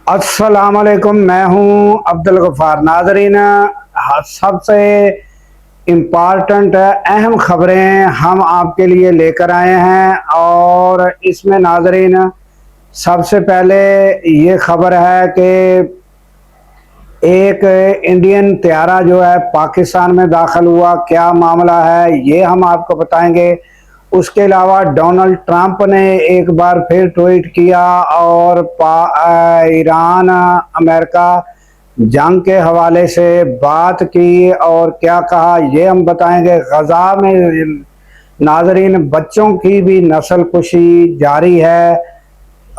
अस्सलाम वालेकुम। मैं हूं अब्दुल गफ्फार। नाजरीन, सबसे इम्पॉर्टेंट अहम खबरें हम आपके लिए लेकर आए हैं और इसमें नाजरीन सबसे पहले ये खबर है कि एक इंडियन त्यारा जो है पाकिस्तान में दाखिल हुआ। क्या मामला है ये हम आपको बताएंगे। उसके अलावा डोनाल्ड ट्रंप ने एक बार फिर ट्वीट किया और ईरान अमेरिका जंग के हवाले से बात की और क्या कहा ये हम बताएंगे। गजा में नाजरीन बच्चों की भी नस्ल कुशी जारी है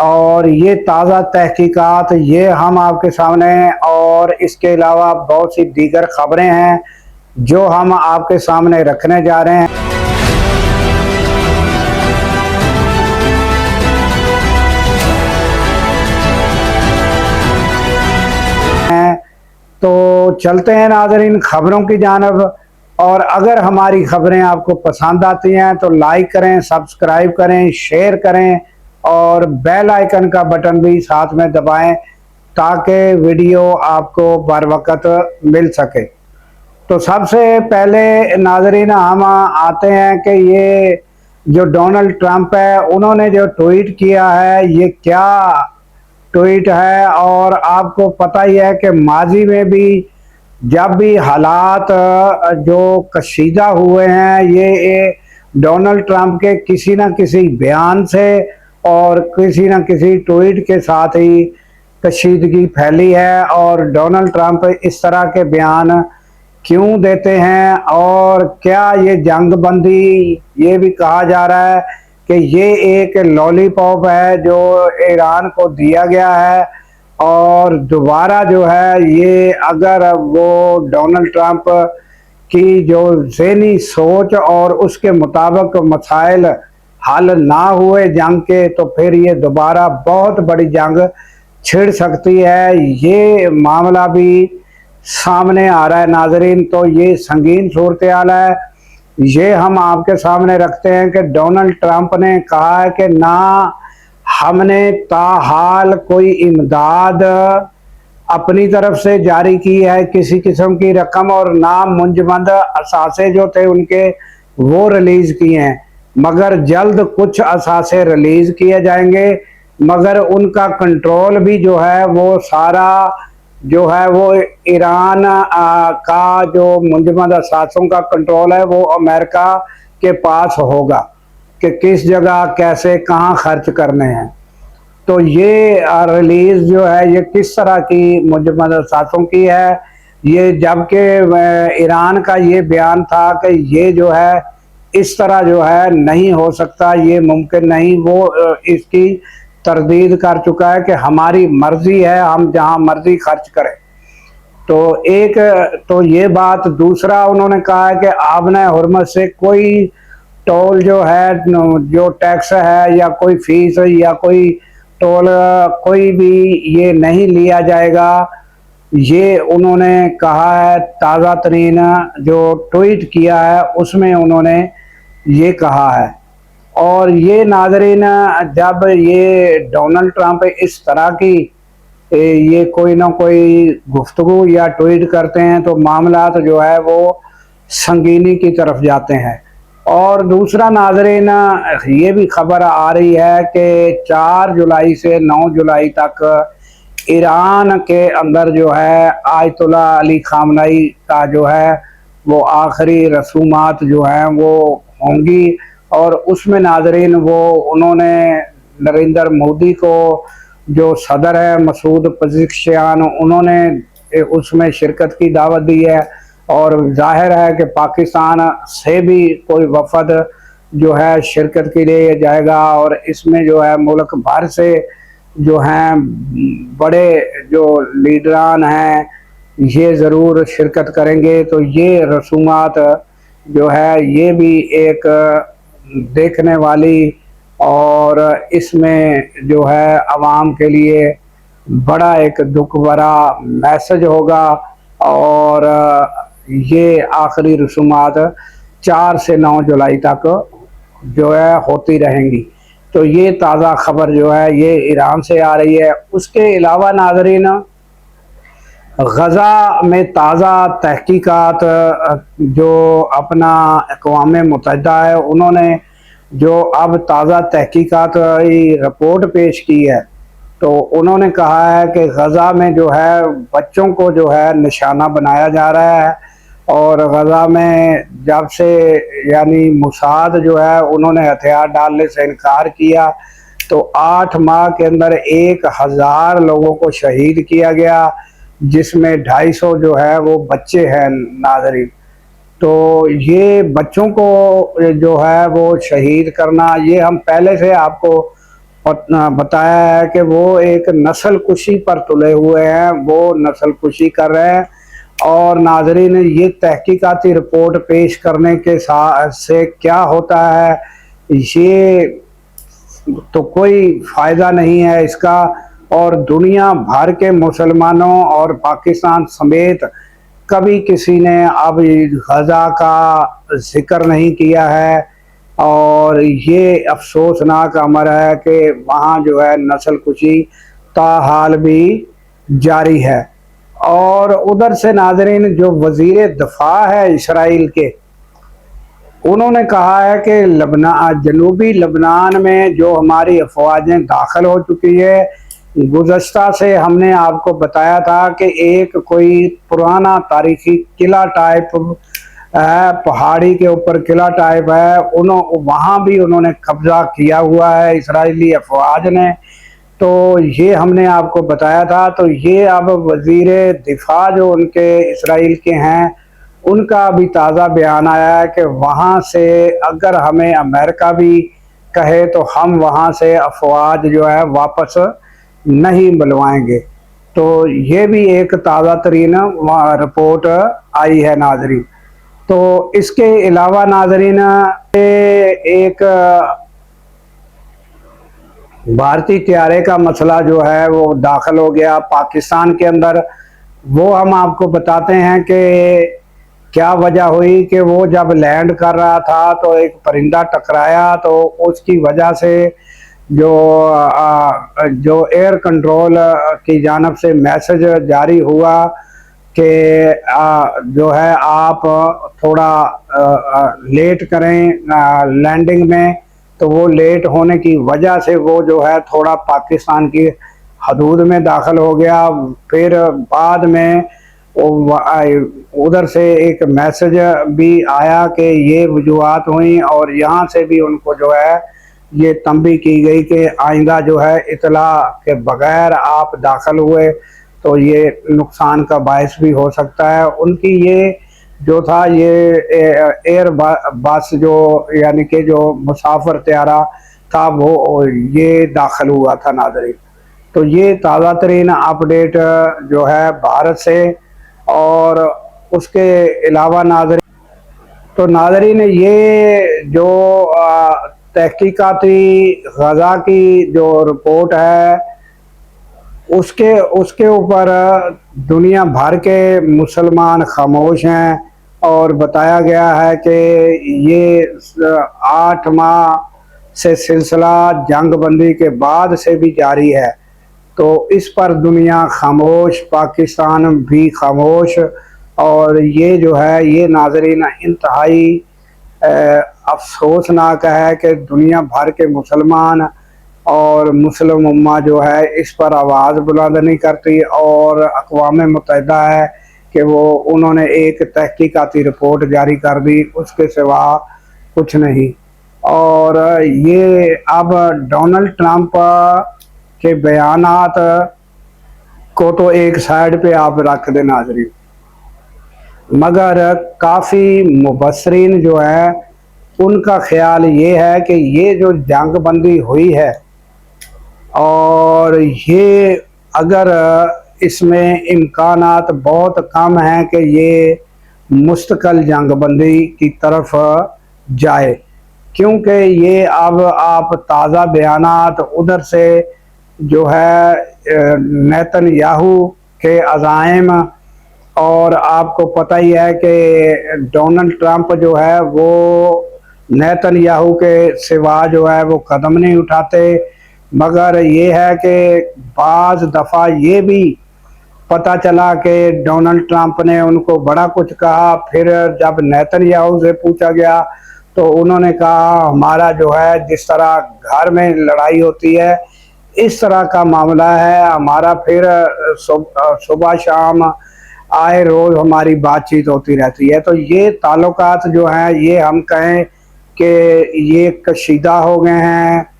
और ये ताज़ा तहकीकात ये हम आपके सामने, और इसके अलावा बहुत सी दीगर खबरें हैं जो हम आपके सामने रखने जा रहे हैं। तो चलते हैं नाज़रीन खबरों की जानब। और अगर हमारी खबरें आपको पसंद आती हैं तो लाइक करें, सब्सक्राइब करें, शेयर करें और बेल आइकन का बटन भी साथ में दबाएं ताकि वीडियो आपको बर वक्त मिल सके। तो सबसे पहले नाजरीन हम आते हैं कि ये जो डोनाल्ड ट्रंप है उन्होंने जो ट्वीट किया है ये क्या ट्वीट है। और आपको पता ही है कि माजी में भी जब भी हालात जो कशीदा हुए हैं ये डोनाल्ड ट्रंप के किसी न किसी बयान से और किसी न किसी ट्वीट के साथ ही कशीदगी फैली है। और डोनाल्ड ट्रंप इस तरह के बयान क्यों देते हैं और क्या ये जंग बंदी, ये भी कहा जा रहा है कि ये एक लॉलीपॉप है जो ईरान को दिया गया है और दोबारा जो है ये अगर वो डोनाल्ड ट्रंप की जो ज़हनी सोच और उसके मुताबिक मसाइल हल ना हुए जंग के तो फिर ये दोबारा बहुत बड़ी जंग छिड़ सकती है। ये मामला भी सामने आ रहा है नाजरीन। तो ये संगीन सूरत हाल है, ये हम आपके सामने रखते हैं कि डोनाल्ड ट्रंप ने कहा है कि ना हमने ताहाल कोई इमदाद अपनी तरफ से जारी की है किसी किस्म की रकम, और ना मुंजमद असासे जो थे उनके वो रिलीज किए हैं, मगर जल्द कुछ असासे रिलीज किए जाएंगे। मगर उनका कंट्रोल भी जो है वो सारा जो है वो ईरान का जो मुंजमद असासों का कंट्रोल है वो अमेरिका के पास होगा कि किस जगह कैसे कहाँ खर्च करने हैं। तो ये रिलीज जो है ये किस तरह की मुंजमद असासों की है, ये जबकि ईरान का ये बयान था कि ये जो है इस तरह जो है नहीं हो सकता, ये मुमकिन नहीं। वो इसकी तरदीद कर चुका है कि हमारी मर्जी है, हम जहां मर्जी खर्च करें। तो एक तो ये बात, दूसरा उन्होंने कहा है कि आबने हुर्मत से कोई टोल जो है, जो टैक्स है या कोई फीस या कोई टोल कोई भी ये नहीं लिया जाएगा, ये उन्होंने कहा है। ताज़ा तरीन जो ट्वीट किया है उसमें उन्होंने ये कहा है। और ये नाजरीन जब ये डोनाल्ड ट्रंप इस तरह की ये कोई ना कोई गुफ्तगू या ट्वीट करते हैं तो मामला तो जो है वो संगीनी की तरफ जाते हैं। और दूसरा नाजरीन ये भी खबर आ रही है कि 4 जुलाई से 9 जुलाई तक ईरान के अंदर जो है आयतुल्ला अली खामनई का जो है वो आखिरी रसूमात जो हैं वो होंगी। और उसमें नाजरीन वो उन्होंने नरेंद्र मोदी को जो सदर है मसूद पज़ेश्कियान उन्होंने उसमें शिरकत की दावत दी है। और जाहिर है कि पाकिस्तान से भी कोई वफद जो है शिरकत के लिए जाएगा और इसमें जो है मुल्क भर से जो हैं बड़े जो लीडरान हैं ये ज़रूर शिरकत करेंगे। तो ये रसूमात जो है ये भी एक देखने वाली और इसमें जो है आवाम के लिए बड़ा एक दुख भरा मैसेज होगा। और ये आखिरी रसूमात 4 से 9 जुलाई तक जो है होती रहेंगी। تو یہ تازہ خبر جو ہے یہ ایران سے آ رہی ہے۔ اس کے علاوہ ناظرین، غزہ میں تازہ تحقیقات جو اپنا اقوام متحدہ ہے انہوں نے جو اب تازہ تحقیقات رپورٹ پیش کی ہے، تو انہوں نے کہا ہے کہ غزہ میں جو ہے بچوں کو جو ہے نشانہ بنایا جا رہا ہے، اور غزہ میں جب سے یعنی موساد جو ہے انہوں نے ہتھیار ڈالنے سے انکار کیا، تو 8 ماہ کے اندر 1000 لوگوں کو شہید کیا گیا، جس میں 250 جو ہے وہ بچے ہیں ناظرین۔ تو یہ بچوں کو جو ہے وہ شہید کرنا، یہ ہم پہلے سے آپ کو بتایا ہے کہ وہ ایک نسل کشی پر تلے ہوئے ہیں، وہ نسل کشی کر رہے ہیں۔ اور ناظرین، یہ تحقیقاتی رپورٹ پیش کرنے کے سے کیا ہوتا ہے، یہ تو کوئی فائدہ نہیں ہے اس کا، اور دنیا بھر کے مسلمانوں اور پاکستان سمیت کبھی کسی نے اب غزہ کا ذکر نہیں کیا ہے، اور یہ افسوسناک امر ہے کہ وہاں جو ہے نسل کشی تاحال بھی جاری ہے۔ اور ادھر سے ناظرین، جو وزیر دفاع ہے اسرائیل کے، انہوں نے کہا ہے کہ جنوبی لبنان میں جو ہماری افواجیں داخل ہو چکی ہے، گزشتہ سے ہم نے آپ کو بتایا تھا کہ ایک کوئی پرانا تاریخی قلعہ ٹائپ ہے، پہاڑی کے اوپر قلعہ ٹائپ ہے، وہاں بھی انہوں نے قبضہ کیا ہوا ہے اسرائیلی افواج نے۔ تو یہ ہم نے آپ کو بتایا تھا۔ تو یہ اب وزیر دفاع جو ان کے اسرائیل کے ہیں، ان کا بھی تازہ بیان آیا ہے کہ وہاں سے اگر ہمیں امریکہ بھی کہے تو ہم وہاں سے افواج جو ہے واپس نہیں بلوائیں گے۔ تو یہ بھی ایک تازہ ترین رپورٹ آئی ہے ناظرین۔ تو اس کے علاوہ ناظرین، ایک بھارتی طیارے کا مسئلہ جو ہے وہ داخل ہو گیا پاکستان کے اندر۔ وہ ہم آپ کو بتاتے ہیں کہ کیا وجہ ہوئی کہ وہ جب لینڈ کر رہا تھا تو ایک پرندہ ٹکرایا، تو اس کی وجہ سے جو ایئر کنٹرول کی جانب سے میسج جاری ہوا کہ جو ہے آپ تھوڑا لیٹ کریں لینڈنگ میں، تو وہ لیٹ ہونے کی وجہ سے وہ جو ہے تھوڑا پاکستان کی حدود میں داخل ہو گیا۔ پھر بعد میں ادھر سے ایک میسج بھی آیا کہ یہ وجوہات ہوئیں، اور یہاں سے بھی ان کو جو ہے یہ تنبیہ کی گئی کہ آئندہ جو ہے اطلاع کے بغیر آپ داخل ہوئے تو یہ نقصان کا باعث بھی ہو سکتا ہے۔ ان کی یہ جو تھا یہ ایئر بس جو یعنی کہ جو مسافر طیارہ تھا وہ یہ داخل ہوا تھا ناظرین۔ تو یہ تازہ ترین اپڈیٹ جو ہے بھارت سے۔ اور اس کے علاوہ ناظرین یہ جو تحقیقاتی غزہ کی جو رپورٹ ہے اس کے اوپر دنیا بھر کے مسلمان خاموش ہیں، اور بتایا گیا ہے کہ یہ 8 ماہ سے سلسلہ جنگ بندی کے بعد سے بھی جاری ہے۔ تو اس پر دنیا خاموش، پاکستان بھی خاموش، اور یہ جو ہے یہ ناظرین انتہائی افسوسناک ہے کہ دنیا بھر کے مسلمان اور مسلم امہ جو ہے اس پر آواز بلند نہیں کرتی، اور اقوام متحدہ ہے کہ انہوں نے ایک تحقیقاتی رپورٹ جاری کر دی، اس کے سوا کچھ نہیں۔ اور یہ اب ڈونلڈ ٹرمپ کے بیانات کو تو ایک سائیڈ پہ آپ رکھ دیں ناظرین، مگر کافی مبصرین جو ہیں ان کا خیال یہ ہے کہ یہ جو جنگ بندی ہوئی ہے، اور یہ اگر اس میں امکانات بہت کم ہیں کہ یہ مستقل جنگ بندی کی طرف جائے، کیونکہ یہ اب آپ تازہ بیانات ادھر سے جو ہے نیتن یاہو کے عزائم، اور آپ کو پتہ ہی ہے کہ ڈونلڈ ٹرمپ جو ہے وہ नेतन्याहू के सिवा जो है वो कदम नहीं उठाते। मगर ये है कि बाज़ दफ़ा ये भी पता चला कि डोनाल्ड ट्रंप ने उनको बड़ा कुछ कहा, फिर जब नेतन्याहू से पूछा गया तो उन्होंने कहा हमारा जो है जिस तरह घर में लड़ाई होती है इस तरह का मामला है हमारा, फिर सुबह शाम आए रोज़ हमारी बातचीत होती रहती है। तो ये ताल्लुकात जो हैं ये हम कहें कि ये कशीदा हो गए हैं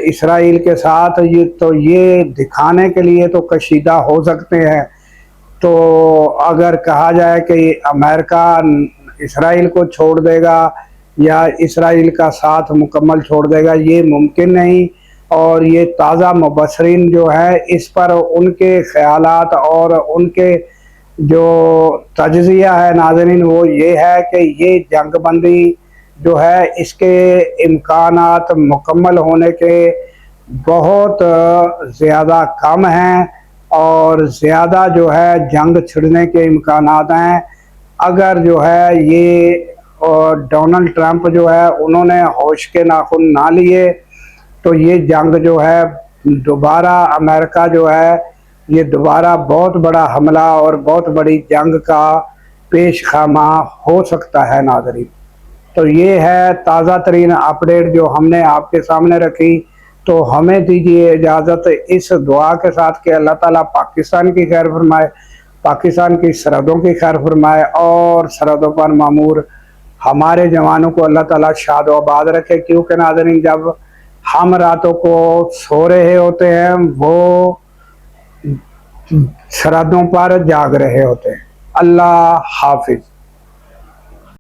इसराइल के साथ। ये तो ये दिखाने के लिए तो कशीदा हो सकते हैं। तो अगर कहा जाए कि अमेरिका इसराइल को छोड़ देगा या इसराइल का साथ मुकम्मल छोड़ देगा, ये मुमकिन नहीं। और ये ताज़ा मुबसरीन जो है इस पर उनके ख़यालात और उनके जो तज्ज़िया है नाज़रीन वो ये है कि ये जंग बंदी जो है इसके इम्कानात मुकम्मल होने के बहुत ज़्यादा कम हैं और ज़्यादा जो है जंग छिड़ने के इम्कानात हैं। अगर जो है ये डोनाल्ड ट्रंप जो है उन्होंने होश के नाखून ना लिए तो ये जंग जो है दोबारा अमेरिका जो है ये दोबारा बहुत बड़ा हमला और बहुत बड़ी जंग का पेश खामा हो सकता है नाज़रीन। तो ये है ताज़ा तरीन अपडेट जो हमने आपके सामने रखी। तो हमें दीजिए इजाज़त इस दुआ के साथ कि अल्लाह ताला पाकिस्तान की खैर फरमाए, पाकिस्तान की सरहदों की खैर फरमाए और सरहदों पर मामूर हमारे जवानों को अल्लाह ताला शाद व आबाद रखे। क्योंकि नाज़रीन जब हम रातों को सो रहे होते हैं वो सरहदों पर जाग रहे होते हैं। अल्लाह हाफिज़।